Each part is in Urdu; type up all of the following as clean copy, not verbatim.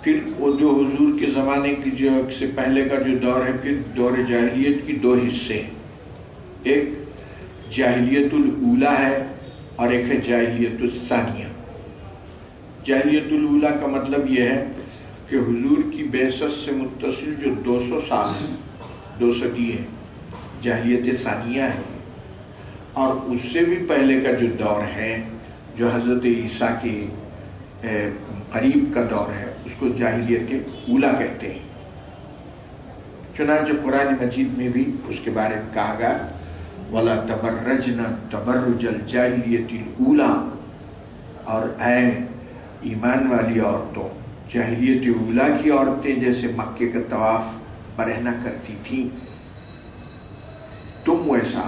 پھر وہ جو حضور کے زمانے کی جو سے پہلے کا جو دور ہے، پھر دور جاہلیت کی دو حصے ہیں، ایک جاہلیت الاولیٰ ہے اور ایک ہے جاہلیت الثانیہ۔ جاہلیت الاولیٰ کا مطلب یہ ہے کہ حضور کی بعثت سے متصل جو 200 سال ہیں، 2 صدی ہے، جاہلیت ثانیہ ہے، اور اس سے بھی پہلے کا جو دور ہے جو حضرت عیسیٰ کے قریب کا دور ہے، اس کو جاہلیت اولیٰ کہتے ہیں۔ چنانچہ قرآن مجید میں بھی اس کے بارے میں کہا گیا وَلَا تَبَرَّجْنَا تَبَرُّجَ الْجَاهِلِيَّةِ الْأُولَىٰ، اور اے ایمان والی عورتوں، جاہلیت اولیٰ کی عورتیں جیسے مکے کا طواف برہنہ کرتی تھیں، تم ویسا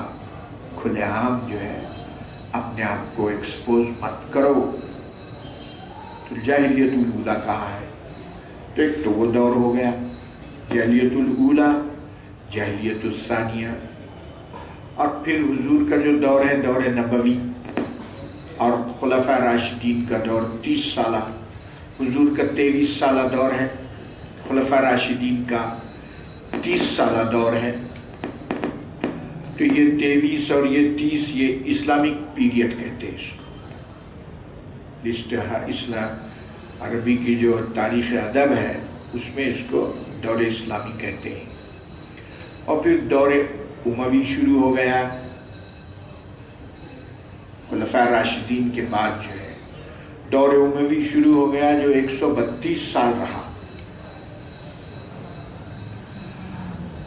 کھلے عام جو ہے اپنے آپ کو ایکسپوز مت کرو۔ تو جاہلیت الاولیٰ کہا ہے، تو ایک تو وہ دور ہو گیا جاہلیت الاولیٰ، جاہلیت الثانیہ، اور پھر حضور کا جو دور ہے دور نبوی اور خلفاء راشدین کا دور 30 سالہ، حضور کا 23 سالہ دور ہے، خلفاء راشدین کا 30 سالہ دور ہے۔ تو یہ 23 اور یہ 30 یہ اسلامک پیریڈ کہتے ہیں اس کو۔ اسلام عربی کی جو تاریخ ادب ہے اس میں اس کو دور اسلامی کہتے ہیں۔ اور پھر دور اموی شروع ہو گیا، خلفاء راشدین کے بعد جو ہے دور اموی شروع ہو گیا جو 132 سال رہا،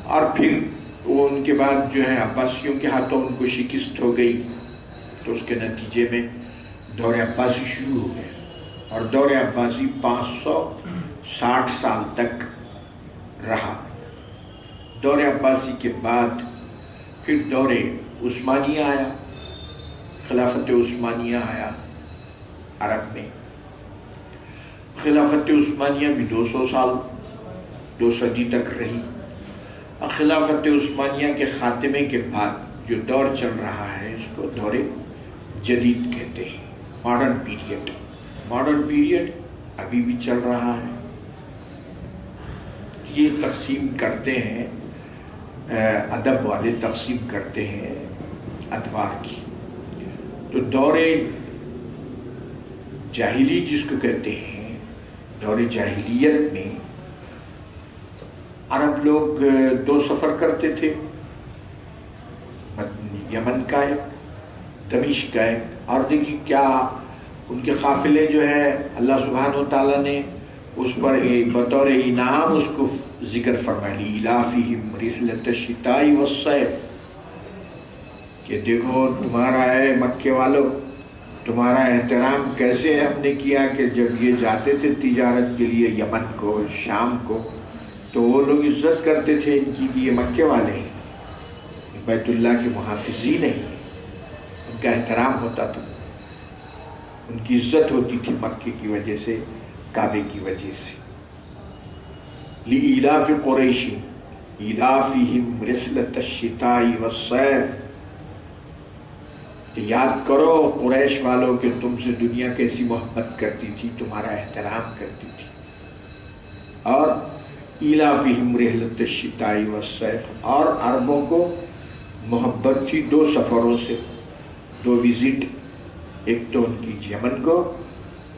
اور پھر وہ ان کے بعد جو ہے عباسیوں کے ہاتھوں ان کو شکست ہو گئی، تو اس کے نتیجے میں دور عباسی شروع ہو گیا، اور دور عباسی 560 سال تک رہا۔ دور عباسی کے بعد پھر دور عثمانیہ آیا، خلافت عثمانیہ آیا عرب میں۔ خلافت عثمانیہ بھی 200 سال 2 صدی تک رہی، اور خلافت عثمانیہ کے خاتمے کے بعد جو دور چل رہا ہے اس کو دور جدید کہتے ہیں، ماڈرن پیریڈ۔ ماڈرن پیریڈ ابھی بھی چل رہا ہے۔ یہ تقسیم کرتے ہیں ادب والے، تقسیم کرتے ہیں ادوار کی۔ تو دور جاہلی جس کو کہتے ہیں، دور جاہلیت میں عرب لوگ 2 سفر کرتے تھے، یمن کا ایک، دمشق کا ایک، اور دیکھیے کیا ان کے قافلے جو ہے اللہ سبحانہ و تعالیٰ نے اس پر بطور انعام اس کو ذکر فرمایا، لِإِلَافِهِمْ رِحْلَةَ الشِّتَاءِ وَالصَّيْفِ، کہ دیکھو تمہارا ہے مکے والوں، تمہارا احترام کیسے ہم نے کیا کہ جب یہ جاتے تھے تجارت کے لیے یمن کو، شام کو، تو وہ لوگ عزت کرتے تھے ان کی کہ یہ مکے والے ہیں، بیت اللہ کے محافظین ہیں، ان کا احترام ہوتا تھا، ان کی عزت ہوتی تھی مکے کی وجہ سے، کعبے کی وجہ سے۔ لِإِلَافِ قُرَيْشٍ إِلَافِهِمْ رِحْلَةَ الشِّتَاءِ وَالصَّيْفِ، کہ یاد کرو قریش والوں کہ تم سے دنیا کیسی محبت کرتی تھی، تمہارا احترام کرتی تھی، اور إِلَافِهِمْ رِحْلَةَ الشِّتَاءِ وَالصَّيْفِ، اور عربوں کو محبت تھی 2 سفروں سے، 2 وزٹ، ایک تو ان کی یمن کو،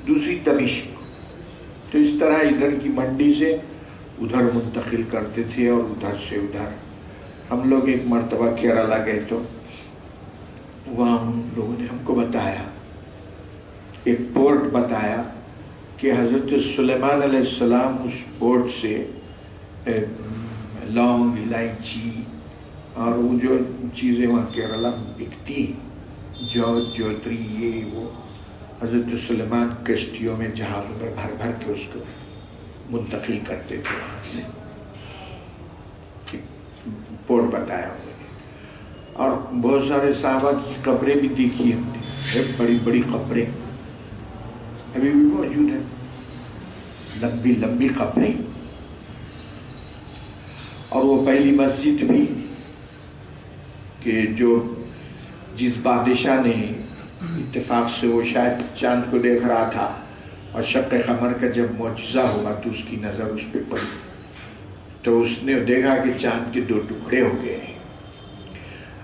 دوسری دمشق کو۔ تو اس طرح ادھر کی منڈی سے ادھر منتقل کرتے تھے اور ادھر سے ادھر۔ ہم لوگ ایک مرتبہ کیرالہ گئے تو وہاں ہم لوگوں نے ہم کو بتایا، ایک پورٹ بتایا کہ حضرت سلیمان علیہ السلام اس پورٹ سے لونگ، الائچی اور وہ جو چیزیں وہاں کیرالہ میں بکتی، جوتری، یہ وہ، حضرت سلیمان کشتیوں میں جہازوں میں بھر بھر کے اس کو منتقل کرتے تھے وہاں سے۔ پورٹ بتایا انہوں نے، اور بہت سارے صحابہ کی قبریں بھی دیکھی ہم نے، بڑی بڑی قبریں ابھی بھی موجود ہیں، لمبی لمبی قبریں۔ اور وہ پہلی مسجد بھی کہ جو جس بادشاہ نے اتفاق سے وہ شاید چاند کو دیکھ رہا تھا اور شق قمر کا جب معجزہ ہوا تو اس کی نظر اس پہ پڑی تو اس نے دیکھا کہ چاند کے 2 ٹکڑے ہو گئے ہیں۔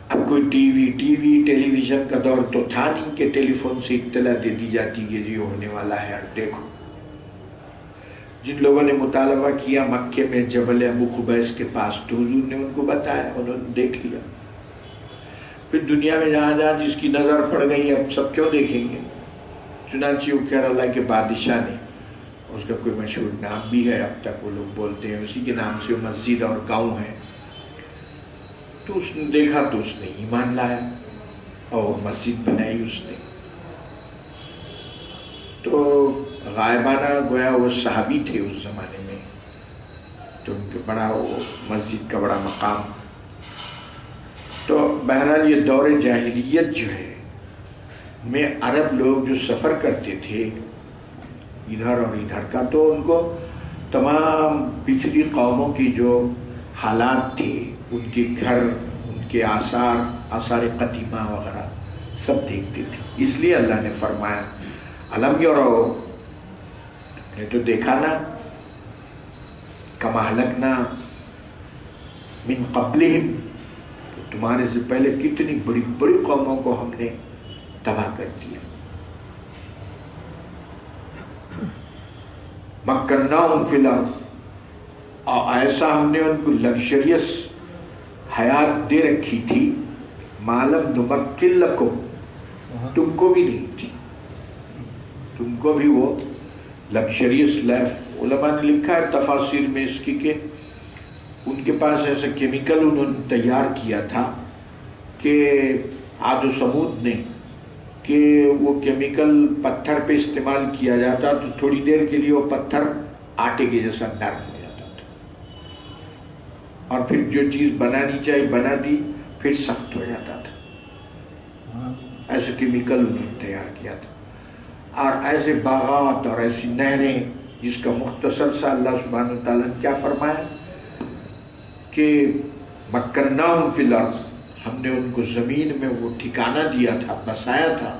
اب کوئی ٹی وی ٹیلی ویژن کا دور تو تھا نہیں کہ ٹیلی فون سے اطلاع دے دی جاتی کہ یہ ہونے والا ہے، اور دیکھو جن لوگوں نے مطالبہ کیا مکے میں جبل ابو قبیس کے پاس تو حضور نے ان کو بتایا، انہوں نے دیکھ لیا۔ پھر دنیا میں جہاں جہاں جس کی نظر پڑ گئی اب سب کیوں دیکھیں گے؟ چنانچہ وہ کیرالہ کے بادشاہ نے، اس کا کوئی مشہور نام بھی ہے اب تک وہ لوگ بولتے ہیں، اسی کے نام سے وہ مسجد اور گاؤں ہے، تو اس نے دیکھا تو اس نے ایمان لایا اور مسجد بنائی اس نے۔ تو غائبانہ گویا وہ صحابی تھے اس زمانے میں، تو ان کے بڑا وہ مسجد کا بڑا مقام۔ تو بہرحال یہ دور جاہلیت جو ہے میں عرب لوگ جو سفر کرتے تھے ادھر اور ادھر کا، تو ان کو تمام پچھلی قوموں کی جو حالات تھے، ان کے گھر، ان کے آثار قدیمہ وغیرہ سب دیکھتے تھے۔ اس لیے اللہ نے فرمایا الم یرو، نے تو دیکھا نا، کما ہلکنا من قبلہم، تمہارے سے پہلے کتنی بڑی بڑی قوموں کو ہم نے تباہ کر دیا۔ مکناہم فی الارض، اور ایسا ہم نے ان کو لگژریس حیات دے رکھی تھی، ما لم نمکن لکم، تم کو بھی نہیں تھی، تم کو بھی وہ لگژریس لائف۔ علماء نے لکھا ہے تفاسیر میں اس کی کہ ان کے پاس ایسا کیمیکل انہوں نے تیار کیا تھا کہ عاد و سمود نے، کہ وہ کیمیکل پتھر پہ استعمال کیا جاتا تو تھوڑی دیر کے لیے وہ پتھر آٹے کے جیسا نرم ہو جاتا تھا، اور پھر جو چیز بنانی چاہیے بنا دی، پھر سخت ہو جاتا تھا۔ ایسا کیمیکل انہوں نے تیار کیا تھا، اور ایسے باغات اور ایسی نہریں جس کا مختصر سا اللہ سبحانہ وتعالیٰ نے کیا فرمایا کہ مکناہم فی الارض، ہم نے ان کو زمین میں وہ ٹھکانہ دیا تھا، بسایا تھا،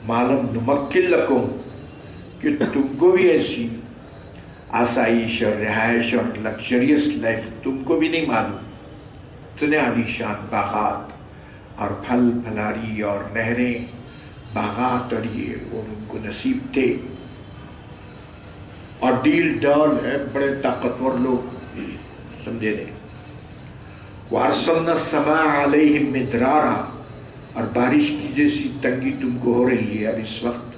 ما لم نمکن لکم، کہ تم کو بھی ایسی آسائش اور رہائش اور لگژریس لائف تم کو بھی نہیں معلوم، اتنے عالیشان باغات اور پھل پھلاری اور نہریں، باغات، اور یہ اور ان کو نصیب تھے، اور ڈیل ڈال ہے، بڑے طاقتور لوگ، سمجھے نہیں۔ وَأَرْسَلْنَا السَّمَاءَ عَلَيْهِمْ مِدْرَارًا، اور بارش کی جیسی تنگی تم کو ہو رہی ہے اب اس وقت،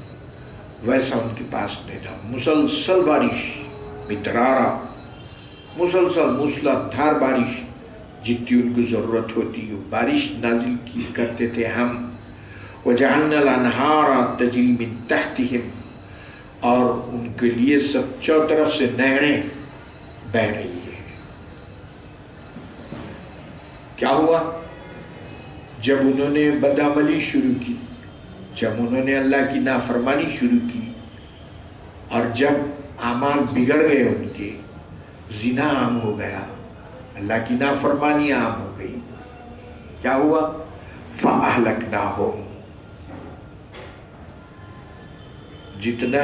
ویسا ان کے پاس نہیں تھا، مسلسل بارش، مدرارا، مسلسل موسلا دھار بارش، جتنی ان کو ضرورت ہوتی ہے بارش نازل کی کرتے تھے ہم۔ وَجَعَلْنَا الْأَنْهَارَ تَجْرِي مِن تَحْتِهِمْ، اور ان کے لیے سب چاروں طرف سے نہریں بہہ رہی ہیں۔ کیا ہوا؟ جب انہوں نے بدعملی شروع کی، جب انہوں نے اللہ کی نافرمانی شروع کی، اور جب اعمال بگڑ گئے ان کے، زنا عام ہو گیا، اللہ کی نافرمانی عام ہو گئی، کیا ہوا؟ فَأَهْلَكْنَاهُمْ، جتنا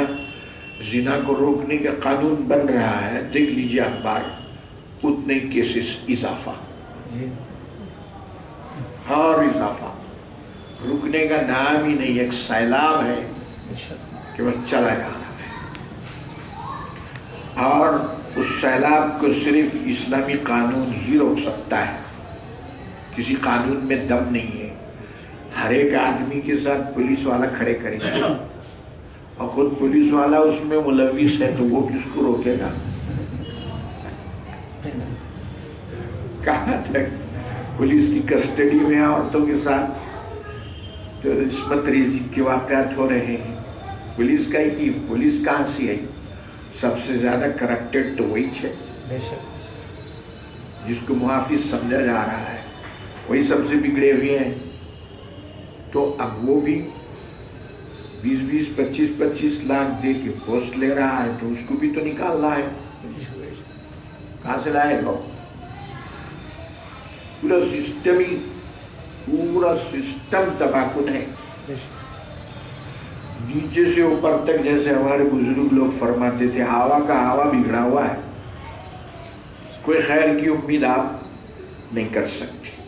زنا کو روکنے کا قانون بن رہا ہے، دیکھ لیجیے اخبار، اتنے کیسز اضافہ اور اضافہ، رکنے کا نام ہی نہیں، ایک سیلاب ہے کہ بس چلا جا رہا ہے، اور اس سیلاب کو صرف اسلامی قانون ہی روک سکتا ہے، کسی قانون میں دم نہیں ہے۔ ہر ایک آدمی کے ساتھ پولیس والا کھڑے کرے گا، اور خود پولیس والا اس میں ملوث ہے تو وہ کس کو روکے گا؟ کہاں تک پولیس کی کسٹڈی میں عورتوں کے ساتھ تو عصمت ریزی کے واقعات ہو رہے ہیں، پولیس کا ہی کی، پولیس کہاں سے آئی؟ سب سے زیادہ کرپٹڈ تو وہی ہے، جس کو محافظ سمجھا جا رہا ہے، وہی سب سے بگڑے ہوئے ہیں۔ تو اب وہ بھی 20-20 25-25 لاکھ دے کے پوسٹ لے رہا ہے، تو اس کو بھی تو نکالنا ہے، کہاں سے لائے گا؟ پورا سسٹم تباہ کن ہے۔ نیچے سے اوپر تک جیسے ہمارے بزرگ لوگ فرماتے تھے ہوا کا ہوا بگڑا ہوا ہے، کوئی خیر کی امید آپ نہیں کر سکتے.